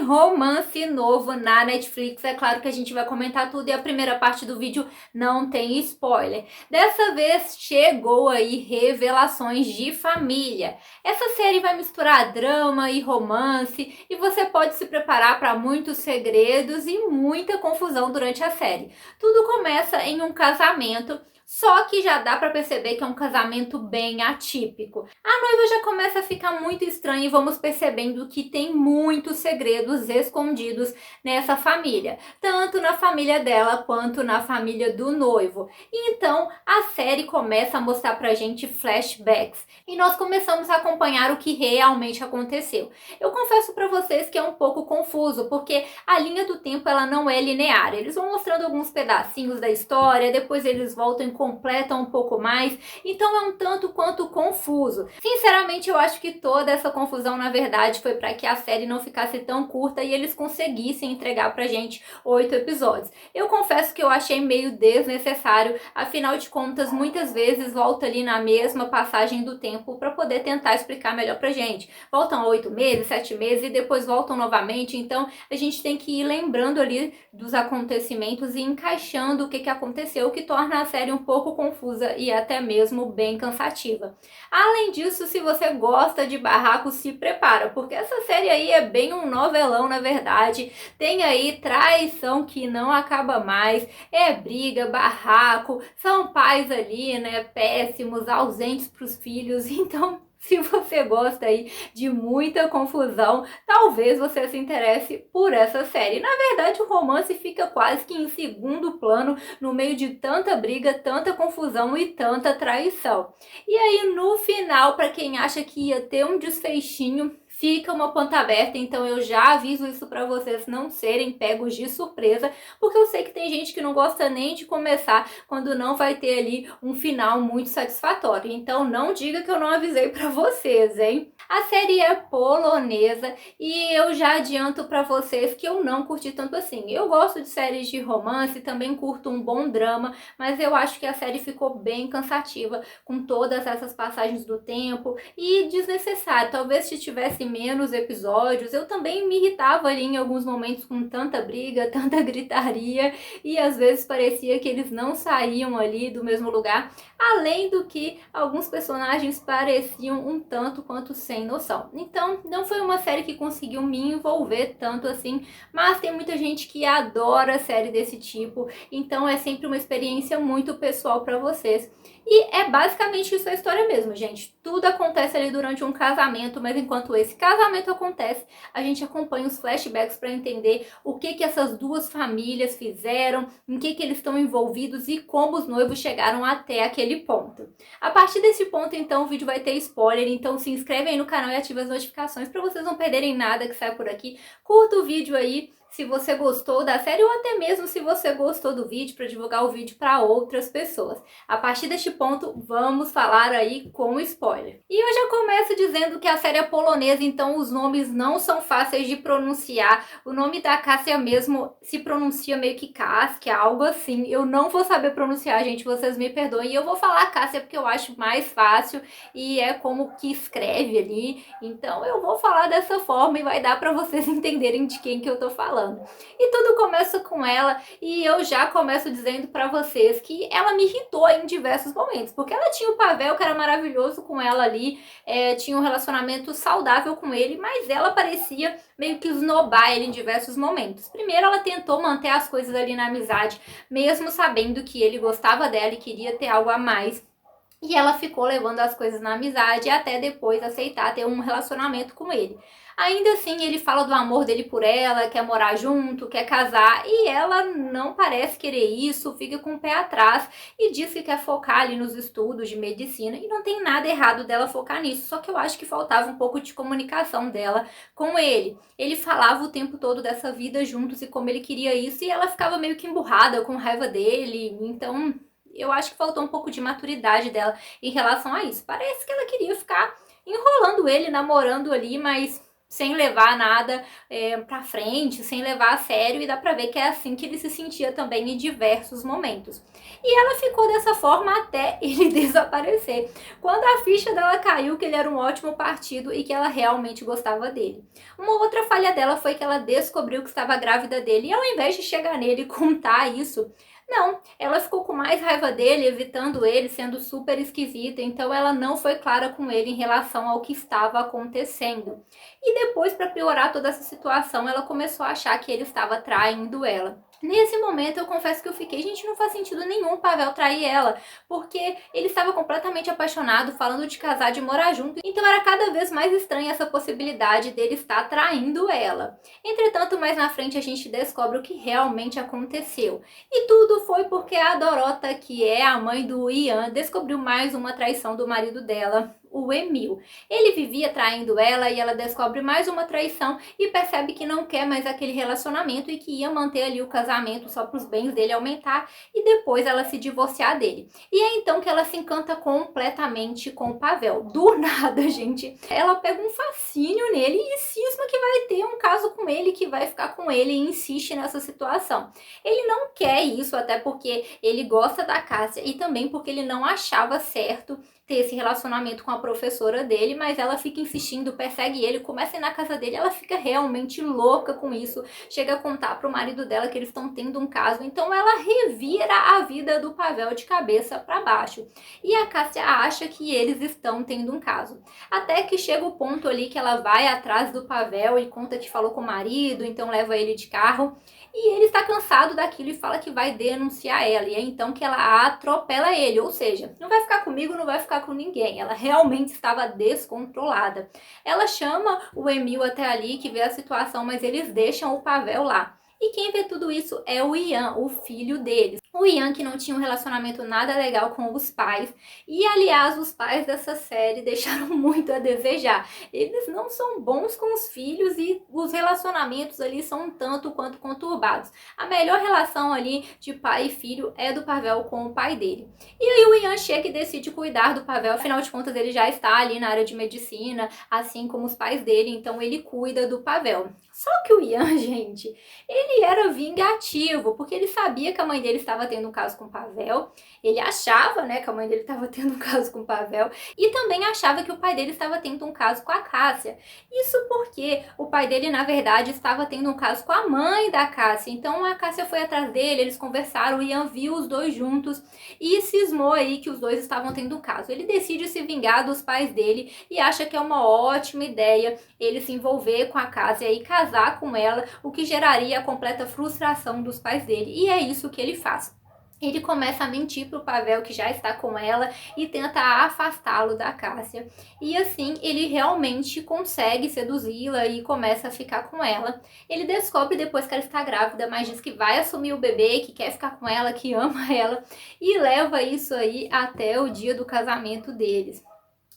romance novo na Netflix. É claro que a gente vai comentar tudo e a primeira parte do vídeo não tem spoiler. Dessa vez chegou aí Revelações de Família. Essa série vai misturar drama e romance e você pode se preparar para muitos segredos e muita confusão durante a série. Tudo começa em um casamento, só que já dá para perceber que é um casamento bem atípico. A noiva já começa a ficar muito estranha e vamos percebendo que tem muitos segredos escondidos nessa família, tanto na família dela quanto na família do noivo. E então a série começa a mostrar pra gente flashbacks e nós começamos a acompanhar o que realmente aconteceu. Eu confesso para vocês que é um pouco confuso, porque a linha do tempo ela não é linear. Eles vão mostrando alguns pedacinhos da história, depois eles voltam e completam um pouco mais, então é um tanto quanto confuso. Sinceramente, eu acho que toda essa confusão, na verdade, foi para que a série não ficasse tão curta e eles conseguissem entregar pra gente 8 episódios. Eu confesso que eu achei meio desnecessário, afinal de contas, muitas vezes volta ali na mesma passagem do tempo para poder tentar explicar melhor pra gente. Voltam 8 meses, 7 meses e depois voltam novamente, então a gente tem que ir lembrando ali dos acontecimentos e encaixando o que aconteceu, o que torna a série um pouco confusa e até mesmo bem cansativa. Além disso, se você gosta de barraco, se prepara, porque essa série aí é bem um novelão, na verdade. Tem aí traição que não acaba mais, é briga, barraco, são pais ali, né, péssimos, ausentes para os filhos, então se você gosta aí de muita confusão, talvez você se interesse por essa série. Na verdade, o romance fica quase que em segundo plano, no meio de tanta briga, tanta confusão e tanta traição. E aí, no final, para quem acha que ia ter um desfechinho, fica uma ponta aberta, então eu já aviso isso para vocês não serem pegos de surpresa, porque eu sei que tem gente que não gosta nem de começar quando não vai ter ali um final muito satisfatório. Então não diga que eu não avisei para vocês, hein? A série é polonesa e eu já adianto para vocês que eu não curti tanto assim. Eu gosto de séries de romance, também curto um bom drama, mas eu acho que a série ficou bem cansativa com todas essas passagens do tempo e desnecessário. Talvez se tivesse menos episódios, eu também me irritava ali em alguns momentos com tanta briga, tanta gritaria e às vezes parecia que eles não saíam ali do mesmo lugar, além do que alguns personagens pareciam um tanto quanto sem noção. Então não foi uma série que conseguiu me envolver tanto assim, mas tem muita gente que adora série desse tipo, então é sempre uma experiência muito pessoal para vocês. E é basicamente isso a história mesmo, gente. Tudo acontece ali durante um casamento, mas enquanto esse casamento acontece, a gente acompanha os flashbacks para entender o que essas duas famílias fizeram, em que eles estão envolvidos e como os noivos chegaram até aquele ponto. A partir desse ponto, então, o vídeo vai ter spoiler, então se inscreve aí no canal e ativa as notificações para vocês não perderem nada que sai por aqui. Curta o vídeo aí se você gostou da série ou até mesmo se você gostou do vídeo, para divulgar o vídeo para outras pessoas. A partir deste ponto, vamos falar aí com spoiler. E eu já começo dizendo que a série é polonesa, então os nomes não são fáceis de pronunciar. O nome da Cássia mesmo se pronuncia meio que Cássia, algo assim. Eu não vou saber pronunciar, gente, vocês me perdoem. E eu vou falar Cássia porque eu acho mais fácil e é como que escreve ali. Então eu vou falar dessa forma e vai dar para vocês entenderem de quem que eu tô falando. E tudo começa com ela e eu já começo dizendo para vocês que ela me irritou em diversos momentos, porque ela tinha o Pavel, que era maravilhoso com ela ali, tinha um relacionamento saudável com ele, mas ela parecia meio que esnobar ele em diversos momentos. Primeiro, ela tentou manter as coisas ali na amizade, mesmo sabendo que ele gostava dela e queria ter algo a mais. E ela ficou levando as coisas na amizade até depois aceitar ter um relacionamento com ele. Ainda assim, ele fala do amor dele por ela, quer morar junto, quer casar, e ela não parece querer isso, fica com o pé atrás e diz que quer focar ali nos estudos de medicina, e não tem nada errado dela focar nisso, só que eu acho que faltava um pouco de comunicação dela com ele. Ele falava o tempo todo dessa vida juntos e como ele queria isso, e ela ficava meio que emburrada, com raiva dele, então eu acho que faltou um pouco de maturidade dela em relação a isso. Parece que ela queria ficar enrolando ele, namorando ali, mas sem levar nada pra frente, sem levar a sério, e dá pra ver que é assim que ele se sentia também em diversos momentos. E ela ficou dessa forma até ele desaparecer, quando a ficha dela caiu que ele era um ótimo partido e que ela realmente gostava dele. Uma outra falha dela foi que ela descobriu que estava grávida dele, e ao invés de chegar nele e contar isso, não, ela ficou com mais raiva dele, evitando ele, sendo super esquisita, então ela não foi clara com ele em relação ao que estava acontecendo. E depois, para piorar toda essa situação, ela começou a achar que ele estava traindo ela. Nesse momento, eu confesso que eu fiquei, gente, não faz sentido nenhum o Pavel trair ela, porque ele estava completamente apaixonado, falando de casar, de morar junto, então era cada vez mais estranha essa possibilidade dele estar traindo ela. Entretanto, mais na frente a gente descobre o que realmente aconteceu. E tudo foi porque a Dorota, que é a mãe do Ian, descobriu mais uma traição do marido dela, o Emil. Ele vivia traindo ela e ela descobre mais uma traição e percebe que não quer mais aquele relacionamento e que ia manter ali o casamento só para os bens dele aumentar e depois ela se divorciar dele. E é então que ela se encanta completamente com o Pavel. Do nada, gente, ela pega um fascínio nele e cisma que vai ter um caso com ele, que vai ficar com ele, e insiste nessa situação. Ele não quer isso, até porque ele gosta da Cássia e também porque ele não achava certo ter esse relacionamento com a professora dele, mas ela fica insistindo, persegue ele, começa a ir na casa dele, ela fica realmente louca com isso, chega a contar pro marido dela que eles estão tendo um caso, então ela revira a vida do Pavel de cabeça para baixo. E a Cássia acha que eles estão tendo um caso. Até que chega o ponto ali que ela vai atrás do Pavel e conta que falou com o marido, então leva ele de carro. E ele está cansado daquilo e fala que vai denunciar ela. E é então que ela atropela ele. Ou seja, não vai ficar comigo, não vai ficar com ninguém. Ela realmente estava descontrolada. Ela chama o Emil até ali, que vê a situação, mas eles deixam o Pavel lá. E quem vê tudo isso é o Ian, o filho deles. O Ian, que não tinha um relacionamento nada legal com os pais. E, aliás, os pais dessa série deixaram muito a desejar. Eles não são bons com os filhos e os relacionamentos ali são um tanto quanto conturbados. A melhor relação ali de pai e filho é do Pavel com o pai dele. E aí o Ian chega e decide cuidar do Pavel. Afinal de contas, ele já está ali na área de medicina, assim como os pais dele. Então, ele cuida do Pavel. Só que o Ian, gente, ele era vingativo, porque ele sabia que a mãe dele estava tendo um caso com o Pavel, ele achava, né, que a mãe dele estava tendo um caso com o Pavel, e também achava que o pai dele estava tendo um caso com a Cássia. Isso porque o pai dele, na verdade, estava tendo um caso com a mãe da Cássia. Então a Cássia foi atrás dele, eles conversaram, o Ian viu os dois juntos e cismou aí que os dois estavam tendo um caso. Ele decide se vingar dos pais dele e acha que é uma ótima ideia ele se envolver com a Cássia e casar com ela, o que geraria a completa frustração dos pais dele. E é isso que ele faz. Ele começa a mentir pro Pavel que já está com ela e tenta afastá-lo da Cássia. E assim ele realmente consegue seduzi-la e começa a ficar com ela. Ele descobre depois que ela está grávida, mas diz que vai assumir o bebê, que quer ficar com ela, que ama ela, e leva isso aí até o dia do casamento deles.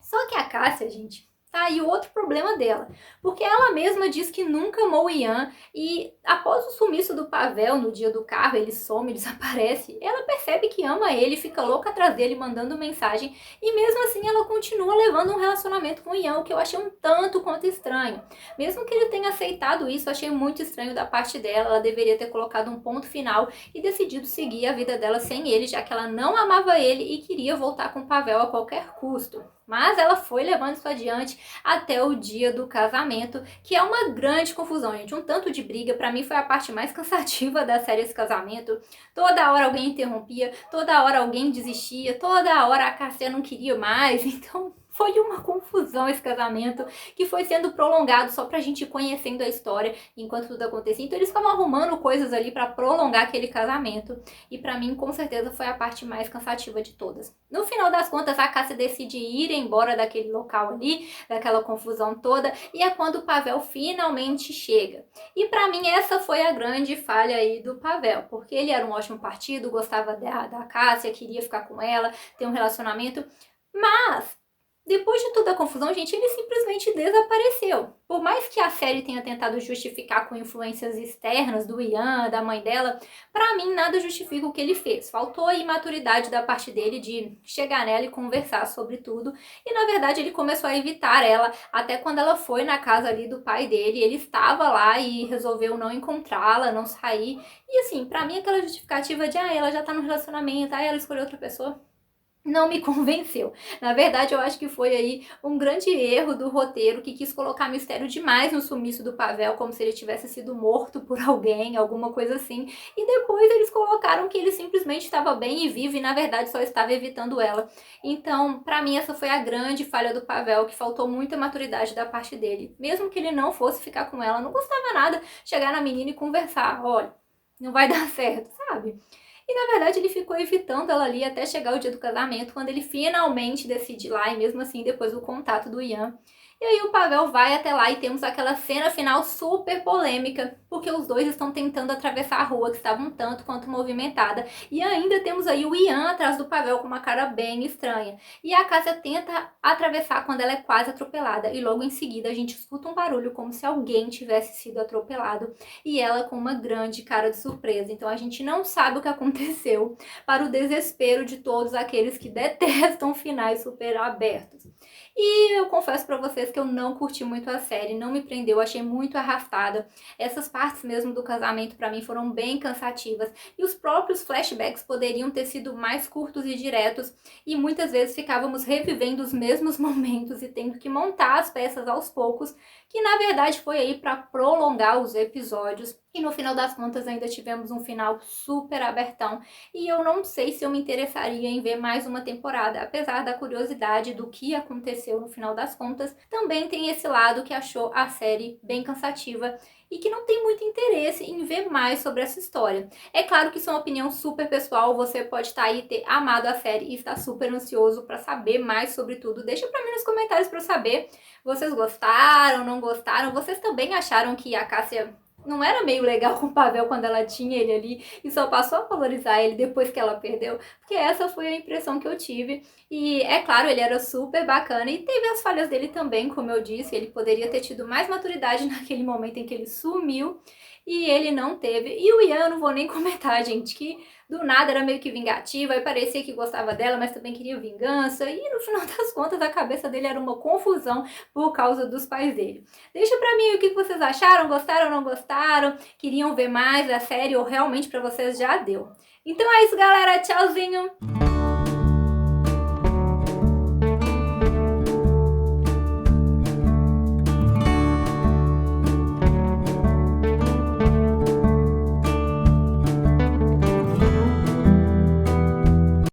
Só que a Cássia, gente, tá aí outro problema dela, porque ela mesma diz que nunca amou o Ian e após o sumiço do Pavel no dia do carro, ele some, desaparece, ela percebe que ama ele, fica louca atrás dele, mandando mensagem, e mesmo assim ela continua levando um relacionamento com o Ian, o que eu achei um tanto quanto estranho. Mesmo que ele tenha aceitado isso, eu achei muito estranho da parte dela, ela deveria ter colocado um ponto final e decidido seguir a vida dela sem ele, já que ela não amava ele e queria voltar com o Pavel a qualquer custo. Mas ela foi levando isso adiante até o dia do casamento, que é uma grande confusão, gente. Um tanto de briga, pra mim foi a parte mais cansativa da série esse casamento. Toda hora alguém interrompia, toda hora alguém desistia, toda hora a Cássia não queria mais, então foi uma confusão esse casamento, que foi sendo prolongado só pra gente ir conhecendo a história enquanto tudo acontecia. Então eles ficavam arrumando coisas ali pra prolongar aquele casamento. E pra mim, com certeza, foi a parte mais cansativa de todas. No final das contas, a Cássia decide ir embora daquele local ali, daquela confusão toda, e é quando o Pavel finalmente chega. E pra mim, essa foi a grande falha aí do Pavel, porque ele era um ótimo partido, gostava da Cássia, queria ficar com ela, ter um relacionamento, mas Depois de toda a confusão, gente, ele simplesmente desapareceu. Por mais que a série tenha tentado justificar com influências externas do Ian, da mãe dela, pra mim nada justifica o que ele fez. Faltou a imaturidade da parte dele de chegar nela e conversar sobre tudo. E na verdade ele começou a evitar ela, até quando ela foi na casa ali do pai dele, ele estava lá e resolveu não encontrá-la, não sair. E assim, pra mim aquela justificativa de ela já tá no relacionamento, ela escolheu outra pessoa, não me convenceu. Na verdade, eu acho que foi aí um grande erro do roteiro, que quis colocar mistério demais no sumiço do Pavel, como se ele tivesse sido morto por alguém, alguma coisa assim. E depois eles colocaram que ele simplesmente estava bem e vivo e na verdade só estava evitando ela. Então, pra mim, essa foi a grande falha do Pavel, que faltou muita maturidade da parte dele. Mesmo que ele não fosse ficar com ela, não custava nada chegar na menina e conversar. Olha, não vai dar certo, sabe? E na verdade ele ficou evitando ela ali até chegar o dia do casamento, quando ele finalmente decide ir lá, e mesmo assim depois do contato do Ian. E aí o Pavel vai até lá e temos aquela cena final super polêmica, porque os dois estão tentando atravessar a rua, que estava um tanto quanto movimentada. E ainda temos aí o Ian atrás do Pavel com uma cara bem estranha. E a Cássia tenta atravessar quando ela é quase atropelada. E logo em seguida a gente escuta um barulho como se alguém tivesse sido atropelado. E ela com uma grande cara de surpresa. Então a gente não sabe o que aconteceu, para o desespero de todos aqueles que detestam finais super abertos. E eu confesso pra vocês que eu não curti muito a série, não me prendeu, achei muito arrastada. Essas partes mesmo do casamento pra mim foram bem cansativas. E os próprios flashbacks poderiam ter sido mais curtos e diretos. E muitas vezes ficávamos revivendo os mesmos momentos e tendo que montar as peças aos poucos, que na verdade foi aí pra prolongar os episódios. E no final das contas ainda tivemos um final super abertão. E eu não sei se eu me interessaria em ver mais uma temporada, apesar da curiosidade do que aconteceu no final das contas. Também tem esse lado que achou a série bem cansativa e que não tem muito interesse em ver mais sobre essa história. É claro que isso é uma opinião super pessoal, você pode estar aí ter amado a série e estar super ansioso para saber mais sobre tudo. Deixa para mim nos comentários para eu saber. Vocês gostaram, não gostaram? Vocês também acharam que a Cássia não era meio legal com o Pavel quando ela tinha ele ali e só passou a valorizar ele depois que ela perdeu? Porque essa foi a impressão que eu tive. E é claro, ele era super bacana e teve as falhas dele também, como eu disse. Ele poderia ter tido mais maturidade naquele momento em que ele sumiu e ele não teve. E o Ian, eu não vou nem comentar, gente, que do nada era meio que vingativa e parecia que gostava dela, mas também queria vingança. E no final das contas, a cabeça dele era uma confusão por causa dos pais dele. Deixa pra mim o que vocês acharam, gostaram ou não gostaram, queriam ver mais da série ou realmente pra vocês já deu. Então é isso, galera, tchauzinho!